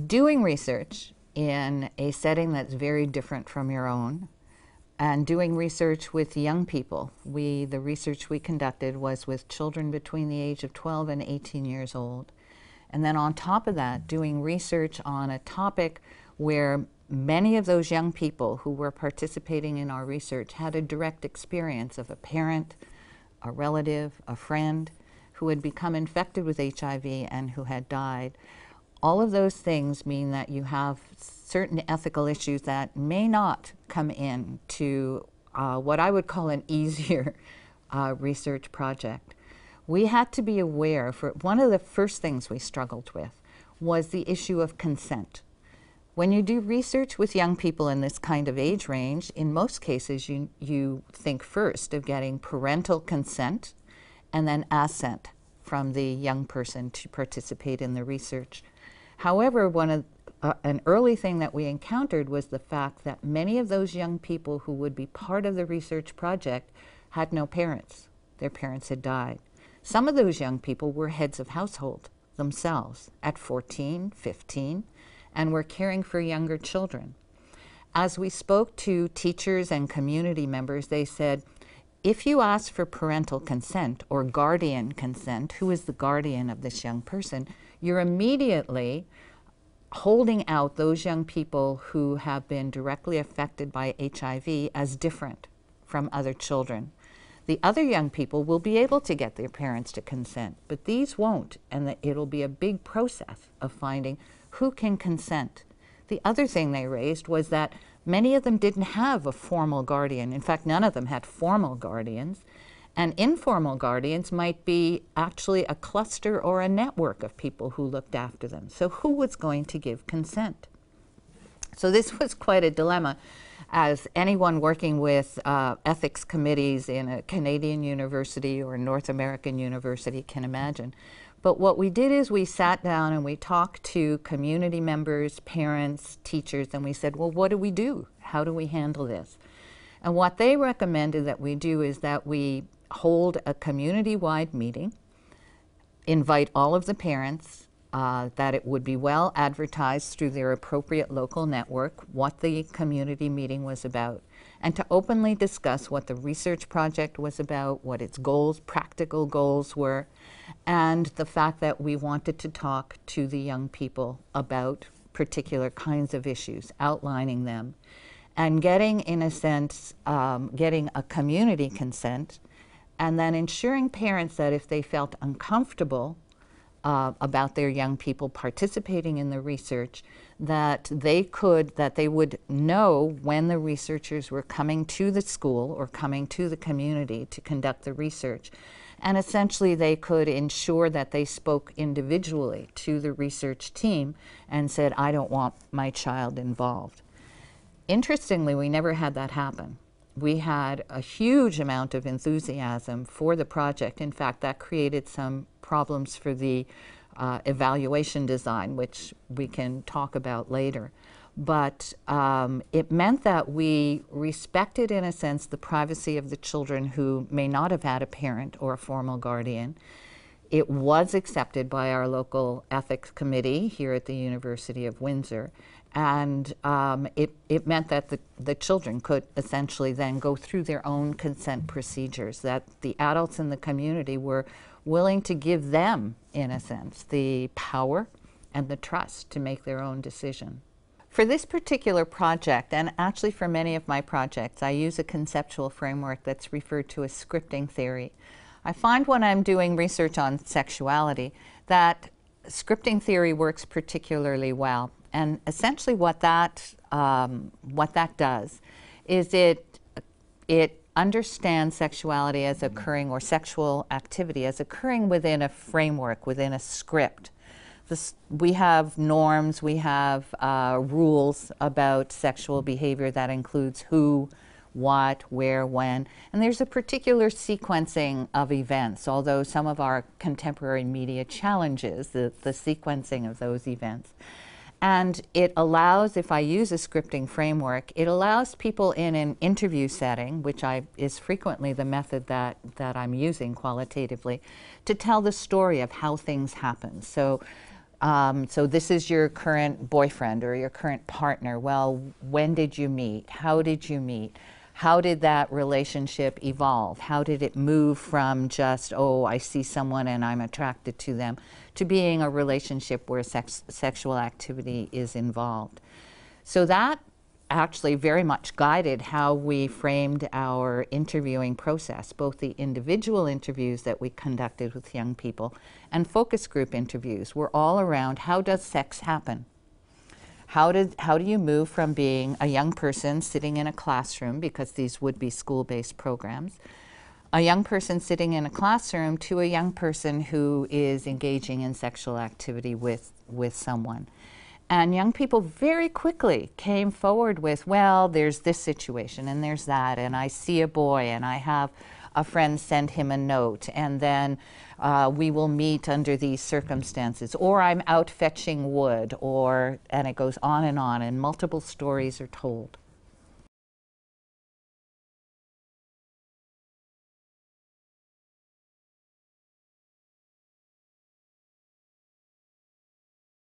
Doing research in a setting that's very different from your own, and doing research with young people. The research we conducted was with children between the age of 12 and 18 years old. And then on top of that, doing research on a topic where many of those young people who were participating in our research had a direct experience of a parent, a relative, a friend who had become infected with HIV and who had died. All of those things mean that you have certain ethical issues that may not come in to what I would call an easier research project. We had to be aware, for one of the first things we struggled with was the issue of consent. When you do research with young people in this kind of age range, in most cases you think first of getting parental consent and then assent from the young person to participate in the research. However, an early thing that we encountered was the fact that many of those young people who would be part of the research project had no parents. Their parents had died. Some of those young people were heads of household themselves at 14, 15, and were caring for younger children. As we spoke to teachers and community members, they said, if you ask for parental consent or guardian consent, who is the guardian of this young person, you're immediately holding out those young people who have been directly affected by HIV as different from other children. The other young people will be able to get their parents to consent, but these won't, and that it'll be a big process of finding who can consent. The other thing they raised was that many of them didn't have a formal guardian. In fact, none of them had formal guardians. And informal guardians might be actually a cluster or a network of people who looked after them. So who was going to give consent? So this was quite a dilemma, as anyone working with ethics committees in a Canadian university or a North American university can imagine. But what we did is we sat down and we talked to community members, parents, teachers, and we said, well, what do we do? How do we handle this? And what they recommended that we do is that we hold a community-wide meeting, invite all of the parents, that it would be well advertised through their appropriate local network what the community meeting was about, and to openly discuss what the research project was about, what its goals, practical goals were, and the fact that we wanted to talk to the young people about particular kinds of issues, outlining them, and getting, in a sense, getting a community consent, and then ensuring parents that if they felt uncomfortable about their young people participating in the research, that they would know when the researchers were coming to the school or coming to the community to conduct the research. And essentially they could ensure that they spoke individually to the research team and said, I don't want my child involved. Interestingly, we never had that happen. We had a huge amount of enthusiasm for the project. In fact, that created some problems for the evaluation design, which we can talk about later. But it meant that we respected, in a sense, the privacy of the children who may not have had a parent or a formal guardian. It was accepted by our local ethics committee here at the University of Windsor. And it meant that the children could essentially then go through their own consent procedures, that the adults in the community were willing to give them, in a sense, the power and the trust to make their own decision. For this particular project, and actually for many of my projects, I use a conceptual framework that's referred to as scripting theory. I find when I'm doing research on sexuality that scripting theory works particularly well. And essentially what that does is it understands sexuality as occurring, or sexual activity as occurring within a framework, within a script. We have norms, we have rules about sexual behavior that includes who, what, where, when, and there's a particular sequencing of events, although some of our contemporary media challenges the sequencing of those events. And it allows, if I use a scripting framework, it allows people in an interview setting, which is frequently the method that I'm using qualitatively, to tell the story of how things happen. So So this is your current boyfriend or your current partner. Well, when did you meet? How did you meet? How did that relationship evolve? How did it move from just, oh, I see someone and I'm attracted to them, to being a relationship where sexual activity is involved? So that actually very much guided how we framed our interviewing process, both the individual interviews that we conducted with young people and focus group interviews were all around how does sex happen? How do you move from being a young person sitting in a classroom, because these would be school-based programs, a young person sitting in a classroom to a young person who is engaging in sexual activity with someone? And young people very quickly came forward with, well, there's this situation and there's that, and I see a boy and I have a friend send him a note, and then we will meet under these circumstances, or I'm out fetching wood, and it goes on, and multiple stories are told.